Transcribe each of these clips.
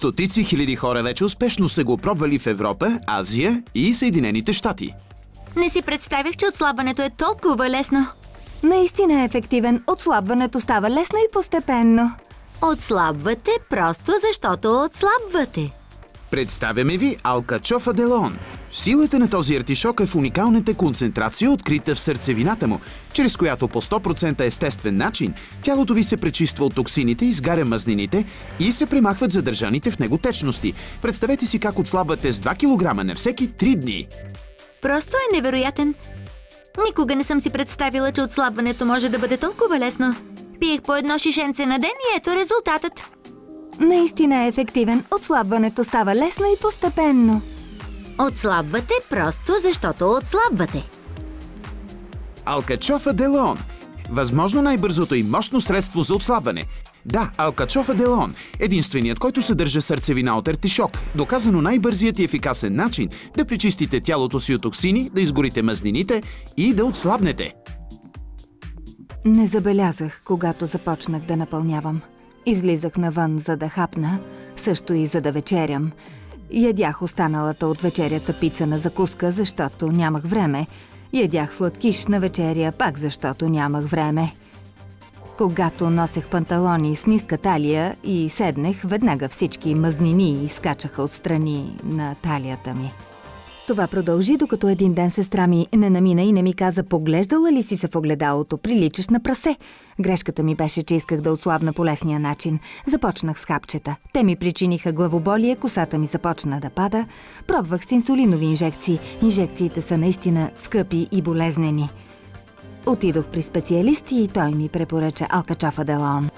Стотици хиляди хора вече успешно са го пробвали в Европа, Азия и Съединените щати. Не си представих, че отслабването е толкова лесно. Наистина е ефективен. Отслабването става лесно и постепенно. Отслабвате просто защото отслабвате. Представяме ви алкачофа де Леон. Силата на този артишок е в уникалната концентрация, открита в сърцевината му, чрез която по 100% естествен начин тялото ви се пречиства от токсините, изгаря мазнините и се премахват задържаните в него течности. Представете си как отслабвате с 2 кг на всеки 3 дни. Просто е невероятен. Никога не съм си представила, че отслабването може да бъде толкова лесно. Пиех по едно шишенце на ден и ето резултатът. Наистина е ефективен. Отслабването става лесно и постепенно. Отслабвате просто защото отслабвате. Алкачофа де Леон. Възможно най-бързото и мощно средство за отслабване. Да, алкачофа де Леон. Единственият, който съдържа сърцевина от артишок. Доказано най-бързият и ефикасен начин да пречистите тялото си от токсини, да изгорите мазнините и да отслабнете. Не забелязах, когато започнах да напълнявам. Излизах навън, за да хапна, също и за да вечерям. Ядях останалата от вечерята пица на закуска, защото нямах време. Ядях сладкиш на вечеря, пак защото нямах време. Когато носех панталони с ниска талия и седнех, веднага всички мазнини изскачаха отстрани на талията ми. Това продължи, докато един ден сестра ми не намина и не ми каза: поглеждала ли си се в огледалото, приличаш на прасе. Грешката ми беше, че исках да отслабна по лесния начин. Започнах с хапчета. Те ми причиниха главоболие, косата ми започна да пада. Пробвах с инсулинови инжекции. Инжекциите са наистина скъпи и болезнени. Отидох при специалисти и той ми препоръча алкачофа де Леон.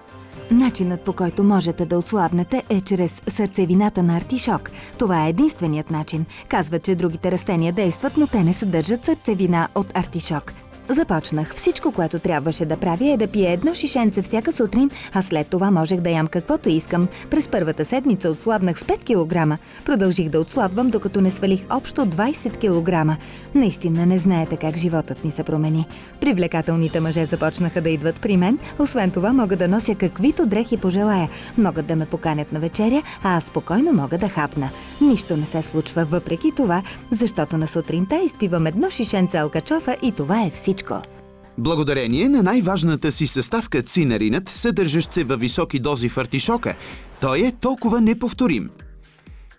Начинът, по който можете да отслабнете, е чрез сърцевината на артишок. Това е единственият начин. Казват, че другите растения действат, но те не съдържат сърцевина от артишок. Започнах. Всичко, което трябваше да правя, е да пия едно шишенце всяка сутрин, а след това можех да ям каквото искам. През първата седмица отслабнах с 5 кг. Продължих да отслабвам, докато не свалих общо 20 кг. Наистина не знаете как животът ми се промени. Привлекателните мъже започнаха да идват при мен. Освен това, мога да нося каквито дрехи пожелая. Могат да ме поканят на вечеря, а аз спокойно мога да хапна. Нищо не се случва въпреки това, защото на сутринта изпивам едно шишенце алкачофа и това е всичко. Благодарение на най-важната си съставка цинаринът, съдържащ се във високи дози в артишока, той е толкова неповторим.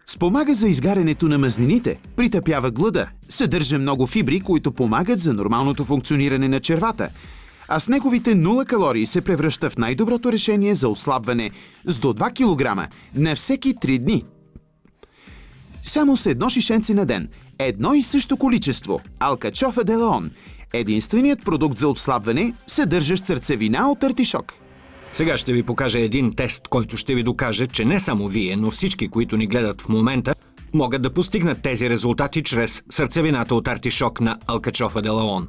Спомага за изгарянето на мазнините, притъпява глада, съдържа много фибри, които помагат за нормалното функциониране на червата, а с неговите 0 калории се превръща в най-доброто решение за отслабване с до 2 кг на всеки 3 дни. Само с едно шишенце на ден, едно и също количество алкачофа де Леон, единственият продукт за отслабване, съдържащ сърцевина от артишок. Сега ще ви покажа един тест, който ще ви докаже, че не само вие, но всички, които ни гледат в момента, могат да постигнат тези резултати чрез сърцевината от артишок на алкачофа де Леон.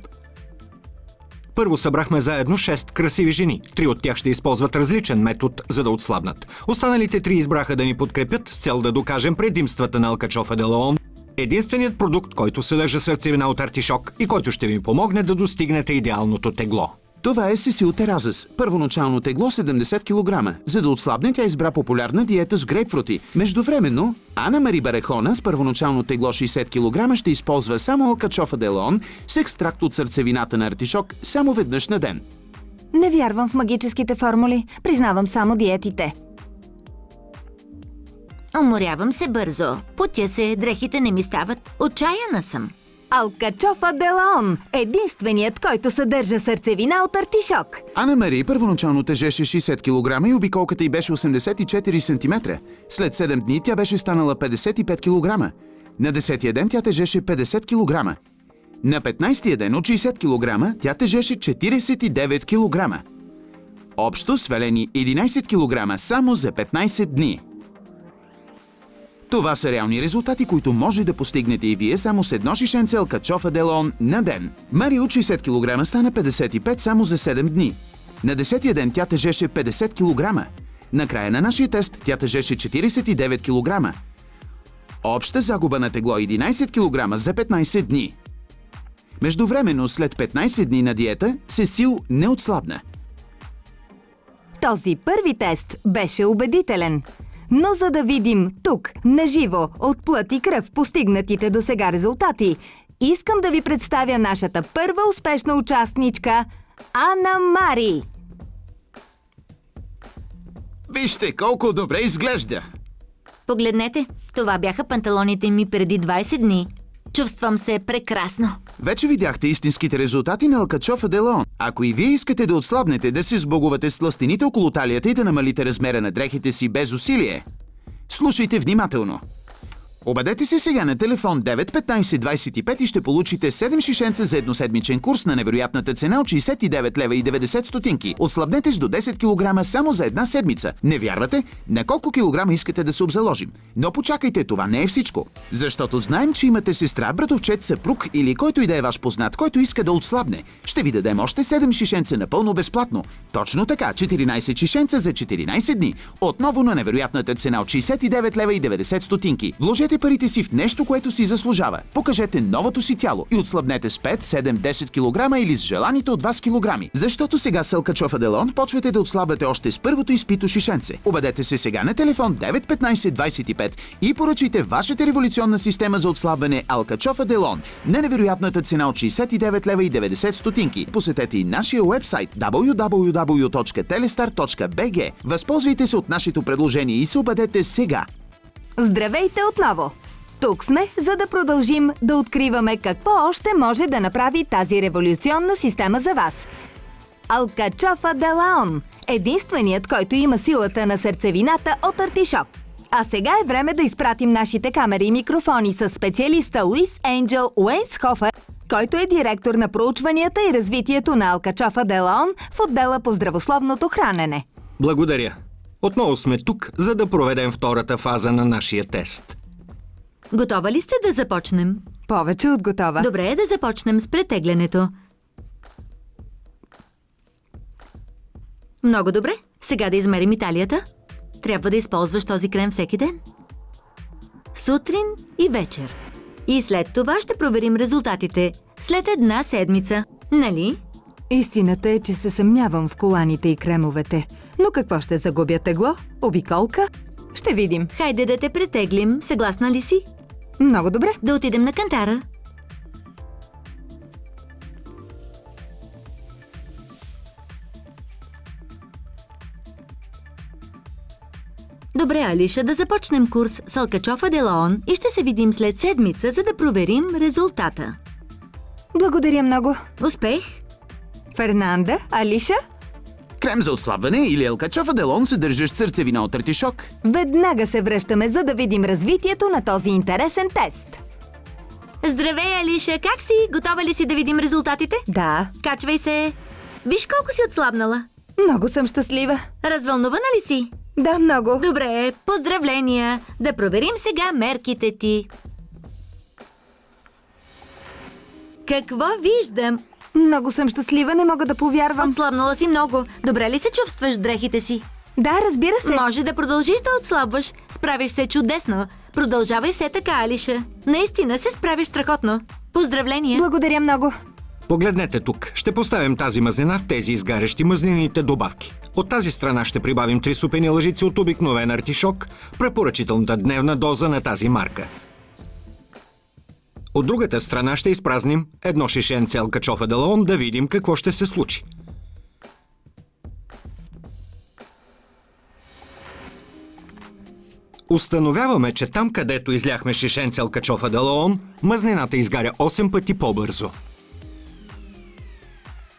Първо събрахме заедно 6 красиви жени. 3 от тях ще използват различен метод, за да отслабнат. Останалите 3 избраха да ни подкрепят с цел да докажем предимствата на алкачофа де Леон. Единственият продукт, който съдържа сърцевина от артишок и който ще ви помогне да достигнете идеалното тегло. Това е Сесил Теразес. Първоначално тегло 70 кг. За да отслабне, тя избра популярна диета с грейпфрути. Междувременно, Ана Мари Барехона с първоначално тегло 60 кг ще използва само алкачофа де Леон с екстракт от сърцевината на артишок само веднъж на ден. Не вярвам в магическите формули. Признавам само диетите. Уморявам се бързо. Потя се, дрехите не ми стават. Отчаяна съм. Алкачофа де Леон – единственият, който съдържа сърцевина от артишок. Ана Мари първоначално тежеше 60 кг и обиколката й беше 84 см. След 7 дни тя беше станала 55 кг. На 10-тия ден тя тежеше 50 кг. На 15-тия ден от 60 кг тя тежеше 49 кг. Общо свалени 11 кг само за 15 дни. Това са реални резултати, които може да постигнете и вие само с едно шишенце алкачофа де Леон на ден. Мари от 60 кг стана 55 само за 7 дни. На 10-тия ден тя тежеше 50 кг. На края на нашия тест тя тежеше 49 кг. Обща загуба на тегло 11 кг за 15 дни. Междувременно, след 15 дни на диета, Сесил не отслабна. Този първи тест беше убедителен. Но за да видим тук, наживо, от плът и кръв, постигнатите до сега резултати, искам да ви представя нашата първа успешна участничка Ана Мари. Вижте колко добре изглежда! Погледнете, това бяха панталоните ми преди 20 дни. Чувствам се прекрасно. Вече видяхте истинските резултати на Алкачофа де Леон. Ако и вие искате да отслабнете, да се сбогувате с тлъстените около талията и да намалите размера на дрехите си без усилие, слушайте внимателно. Обадете се сега на телефон 91525 и ще получите 7 шишенца за едноседмичен курс на невероятната цена от 69 лева и 90 стотинки. Отслабнете с до 10 кг само за една седмица. Не вярвате? На колко килограма искате да се обзаложим? Но почакайте, това не е всичко. Защото знаем, че имате сестра, братовчет, съпруг или който и да е ваш познат, който иска да отслабне. Ще ви дадем още 7 шишенца напълно безплатно. Точно така, 14 шишенца за 14 дни. Отново на невероятната цена от 69 лева и 90 стотинки. Вложете парите си в нещо, което си заслужава. Покажете новото си тяло и отслабнете с 5, 7, 10 кг или с желаните от вас килограми. Защото сега с Алкачофа де Леон почвате да отслабвате още с първото изпито шишенце. Обадете се сега на телефон 91525 и поръчайте вашата революционна система за отслабване Алкачофа де Леон на невероятната цена от 69 лева и 90 стотинки. Посетете и нашия уебсайт www.telestar.bg. Възползвайте се от нашето предложение и се обадете сега. Здравейте отново! Тук сме, за да продължим да откриваме какво още може да направи тази революционна система за вас. Алкачофа де Леон – единственият, който има силата на сърцевината от артишок. А сега е време да изпратим нашите камери и микрофони с специалиста Луис Енджел Уейнсхофер, който е директор на проучванията и развитието на Алкачофа де Леон в отдела по здравословното хранене. Благодаря. Отново сме тук, за да проведем втората фаза на нашия тест. Готова ли сте да започнем? Повече от готова. Добре е да започнем с претеглянето. Много добре. Сега да измерим талията. Трябва да използваш този крем всеки ден. Сутрин и вечер. И след това ще проверим резултатите. След една седмица. Нали? Истината е, че се съмнявам в коланите и кремовете. Но какво ще загубя, тегло? Обиколка? Ще видим. Хайде да те претеглим. Съгласна ли си? Много добре. Да отидем на кантара. Добре, Алиша, да започнем курс с Алкачофа де Леон и ще се видим след седмица, за да проверим резултата. Благодаря много. Успех! Фернанда, Алиша? Крем за отслабване или Алкачофа де Леон, съдържащ сърцевина от артишок. Веднага се връщаме, за да видим развитието на този интересен тест. Здравей, Алиша! Как си? Готова ли си да видим резултатите? Да. Качвай се! Виж колко си отслабнала. Много съм щастлива. Развълнувана ли си? Да, много. Добре, поздравления! Да проверим сега мерките ти. Какво виждам? Много съм щастлива, не мога да повярвам. Отслабнала си много. Добре ли се чувстваш в дрехите си? Да, разбира се. Може да продължиш да отслабваш. Справиш се чудесно. Продължавай все така, Алиша. Наистина се справиш страхотно. Поздравления! Благодаря много. Погледнете тук. Ще поставим тази мазнина в тези изгарящи мазнините добавки. От тази страна ще прибавим 3 супени лъжици от обикновен артишок, препоръчителната дневна доза на тази марка. От другата страна ще изпразним едно шишенце Алкачофа де Леон да видим какво ще се случи. Установяваме, че там, където изляхме шишенце Алкачофа де Леон, мазнината изгаря 8 пъти по-бързо.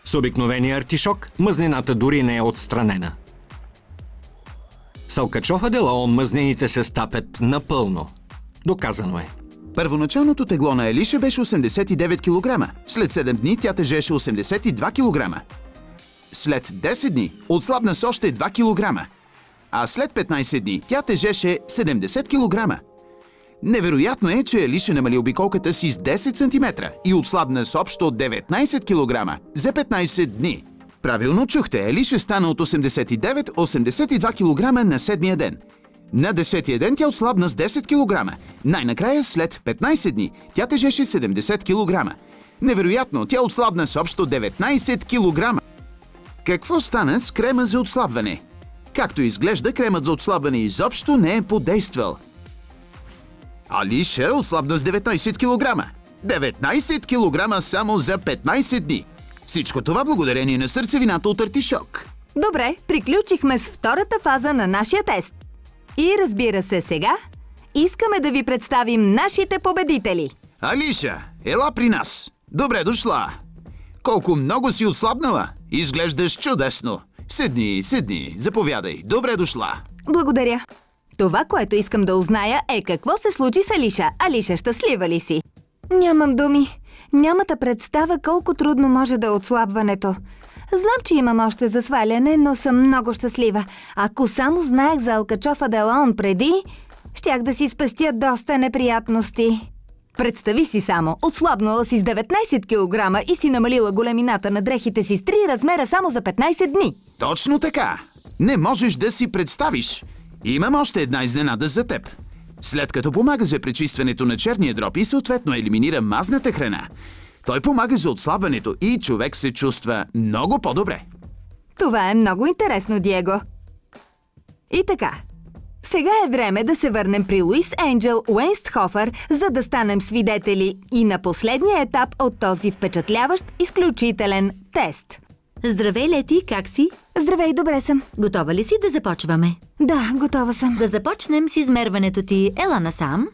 С обикновения артишок мазнината дори не е отстранена. С Алкачофа де Леон мазнините се стапят напълно. Доказано е. Първоначалното тегло на Елиша беше 89 кг. След 7 дни тя тежеше 82 кг. След 10 дни отслабна с още 2 кг. А след 15 дни тя тежеше 70 кг. Невероятно е, че Елиша намали обиколката си с 10 см и отслабна с общо 19 кг за 15 дни. Правилно чухте, Елиша стана от 89-82 кг на 7-я ден. На 10-я ден тя отслабна с 10 кг. Най-накрая, след 15 дни, тя тежеше 70 кг. Невероятно, тя отслабна с общо 19 кг. Какво стана с крема за отслабване? Както изглежда, кремът за отслабване изобщо не е подействал. Алиша отслабна с 19 кг. 19 кг само за 15 дни. Всичко това благодарение на сърцевината от артишок. Добре, приключихме с втората фаза на нашия тест. И разбира се, сега искаме да ви представим нашите победители. Алиша, ела при нас. Добре дошла. Колко много си отслабнала. Изглеждаш чудесно. Седни, заповядай. Добре дошла. Благодаря. Това, което искам да узная е какво се случи с Алиша. Алиша, щастлива ли си? Нямам думи. Нямате представа колко трудно може да е отслабването. Знам, че имам още за сваляне, но съм много щастлива. Ако само знаех за Алкачофа де Лаон преди, щях да си спестя доста неприятности. Представи си само, отслабнала си с 19 кг и си намалила големината на дрехите си с 3 размера само за 15 дни. Точно така. Не можеш да си представиш. Имам още една изненада за теб. След като помага за пречистването на черния дроб и съответно елиминира мазната храна, той помага за отслабването и човек се чувства много по-добре. Това е много интересно, Диего. И така, сега е време да се върнем при Луис Енджел Уейнстхофер, за да станем свидетели и на последния етап от този впечатляващ, изключителен тест. Здравей, Лети, как си? Здравей, добре съм. Готова ли си да започваме? Да, готова съм. Да започнем с измерването ти. Ела насам.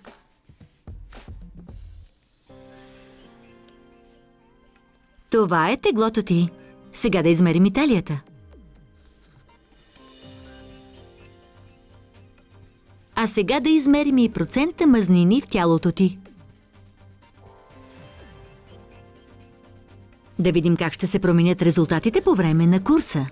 Това е теглото ти. Сега да измерим и талията. А сега да измерим и процента мазнини в тялото ти. Да видим как ще се променят резултатите по време на курса.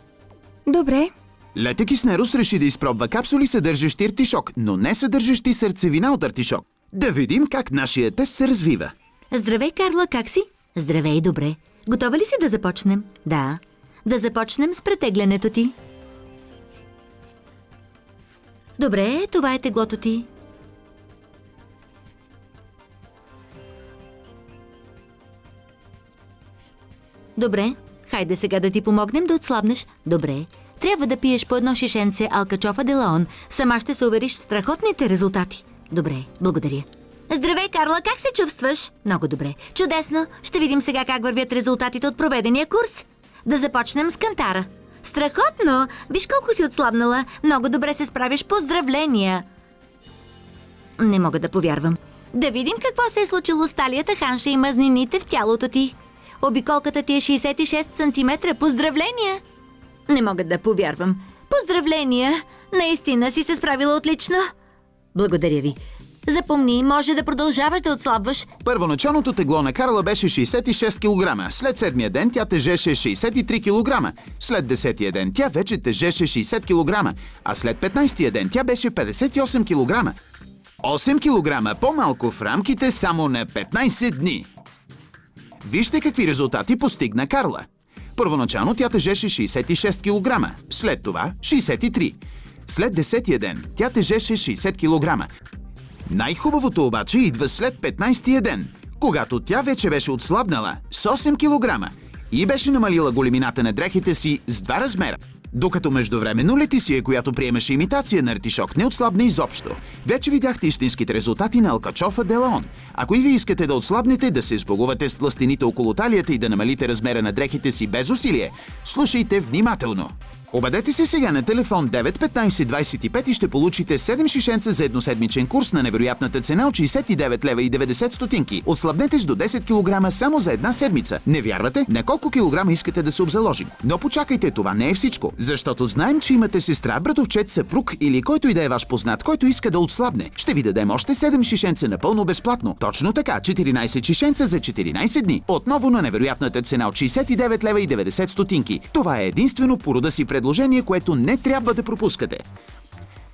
Добре. Лете Киснерос реши да изпробва капсули, съдържащи артишок, но не съдържащи сърцевина от артишок. Да видим как нашия тест се развива. Здравей, Карла, как си? Здравей, добре. Готова ли си да започнем? Да. Да започнем с претеглянето ти. Добре, това е теглото ти. Добре, хайде сега да ти помогнем да отслабнеш. Добре, трябва да пиеш по едно шишенце Алкачофа де Лаон. Сама ще се увериш в страхотните резултати. Добре, благодаря. Здравей, Карла, как се чувстваш? Много добре. Чудесно. Ще видим сега как вървят резултатите от проведения курс. Да започнем с кантара. Страхотно! Виж колко си отслабнала. Много добре се справиш. Поздравления! Не мога да повярвам. Да видим какво се е случило с талията, ханша и мазнините в тялото ти. Обиколката ти е 66 см. Поздравления! Не мога да повярвам. Поздравления! Наистина си се справила отлично. Благодаря ви. Запомни, може да продължаваш да отслабваш. Първоначалното тегло на Карла беше 66 кг. След 7-я ден тя тежеше 63 кг. След 10-я ден тя вече тежеше 60 кг. А след 15-я ден тя беше 58 кг. 8 кг по-малко в рамките само на 15 дни. Вижте какви резултати постигна Карла. Първоначално тя тежеше 66 кг. След това 63. След 10-я ден тя тежеше 60 кг. Най-хубавото обаче идва след 15-я ден, когато тя вече беше отслабнала с 8 кг и беше намалила големината на дрехите си с 2 размера. Докато междувременно Летисия, която приемаше имитация на артишок, не отслабне изобщо. Вече видяхте истинските резултати на Алкачофа де Лаон. Ако и ви искате да отслабнете, да се сбогувате с тлъстените около талията и да намалите размера на дрехите си без усилие, слушайте внимателно. Обадете се сега на телефон 91525 и ще получите 7 шишенца за едноседмичен курс на невероятната цена от 69 лева и 90 стотинки. Отслабнете с до 10 кг само за една седмица. Не вярвате? На колко килограма искате да се обзаложим? Но почакайте, това не е всичко. Защото знаем, че имате сестра, братовчет, съпруг или който и да е ваш познат, който иска да отслабне. Ще ви дадем още 7 шишенца напълно безплатно. Точно така, 14 шишенца за 14 дни. Отново на невероятната цена от 69 лева и 90 стотинки. Това е единствено по рода си предложение, което не трябва да пропускате.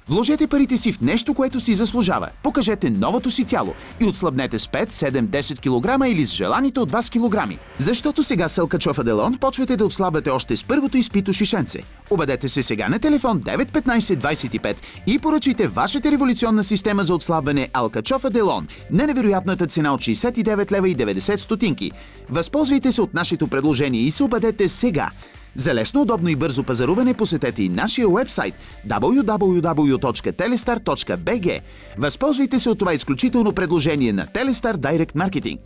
Вложете парите си в нещо, което си заслужава. Покажете новото си тяло и отслабнете с 5, 7, 10 кг или с желаните от вас килограми. Защото сега с Алкачофа де Лаон почвате да отслабвате още с първото изпито шишенце. Обадете се сега на телефон 91525 и поръчайте вашата революционна система за отслабване Алкачофа де Лаон на невероятната цена от 69 лева и 90 стотинки. Възползвайте се от нашето предложение и се обадете сега За лесно, удобно и бързо пазаруване посетете и нашия уебсайт www.telestar.bg. Възползвайте се от това изключително предложение на Telestar Direct Marketing.